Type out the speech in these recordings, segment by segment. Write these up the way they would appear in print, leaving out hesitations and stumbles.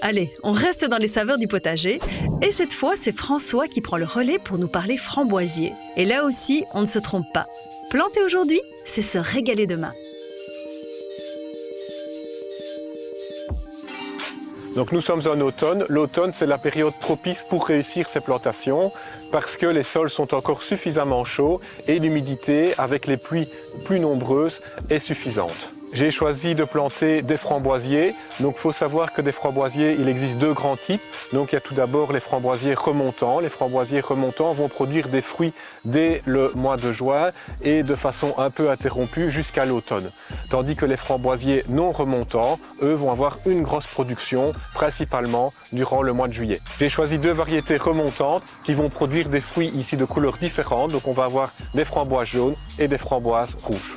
Allez, on reste dans les saveurs du potager. Et cette fois, c'est François qui prend le relais pour nous parler framboisier. Et là aussi, on ne se trompe pas. Planter aujourd'hui, c'est se régaler demain. Donc nous sommes en automne. L'automne, c'est la période propice pour réussir ces plantations parce que les sols sont encore suffisamment chauds et l'humidité, avec les pluies plus nombreuses, est suffisante. J'ai choisi de planter des framboisiers. Donc il faut savoir que des framboisiers, il existe deux grands types. Donc il y a tout d'abord les framboisiers remontants. Les framboisiers remontants vont produire des fruits dès le mois de juin et de façon un peu interrompue jusqu'à l'automne. Tandis que les framboisiers non remontants, eux, vont avoir une grosse production, principalement durant le mois de juillet. J'ai choisi deux variétés remontantes qui vont produire des fruits ici de couleurs différentes. Donc on va avoir des framboises jaunes et des framboises rouges.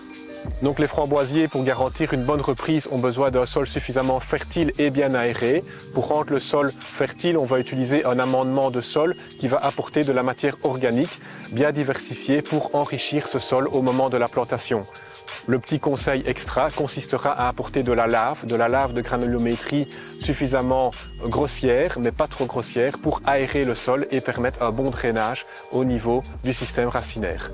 Donc les framboisiers, pour garantir une bonne reprise, ont besoin d'un sol suffisamment fertile et bien aéré. Pour rendre le sol fertile, on va utiliser un amendement de sol qui va apporter de la matière organique bien diversifiée pour enrichir ce sol au moment de la plantation. Le petit conseil extra consistera à apporter de la lave de granulométrie suffisamment grossière, mais pas trop grossière, pour aérer le sol et permettre un bon drainage au niveau du système racinaire.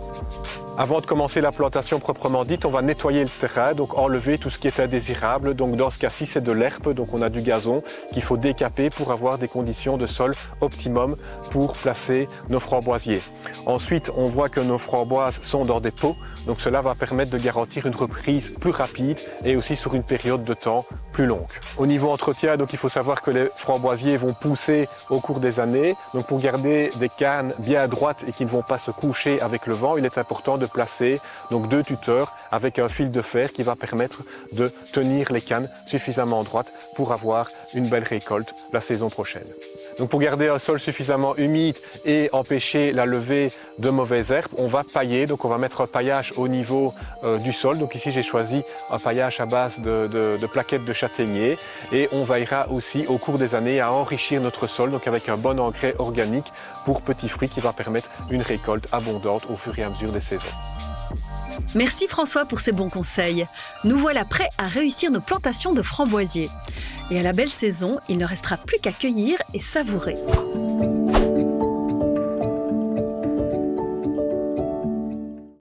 Avant de commencer la plantation proprement dite, on va nettoyer le terrain, donc enlever tout ce qui est indésirable. Donc dans ce cas-ci, c'est de l'herbe, donc on a du gazon qu'il faut décaper pour avoir des conditions de sol optimum pour placer nos framboisiers. Ensuite, on voit que nos framboises sont dans des pots, donc cela va permettre de garantir une reprise plus rapide et aussi sur une période de temps plus longue. Au niveau entretien, donc il faut savoir que les framboisiers vont pousser au cours des années. Donc pour garder des cannes bien droites et qui ne vont pas se coucher avec le vent, il est important de placer donc deux tuteurs avec un fil de fer qui va permettre de tenir les cannes suffisamment droites pour avoir une belle récolte la saison prochaine. Donc pour garder un sol suffisamment humide et empêcher la levée de mauvaises herbes, on va pailler. Donc on va mettre un paillage au niveau du sol. Donc ici j'ai choisi un paillage à base de plaquettes de châtaignier et on veillera aussi au cours des années à enrichir notre sol donc avec un bon engrais organique pour petits fruits qui va permettre une récolte abondante au fur et à mesure des saisons. Merci François pour ces bons conseils. Nous voilà prêts à réussir nos plantations de framboisiers. Et à la belle saison, il ne restera plus qu'à cueillir et savourer.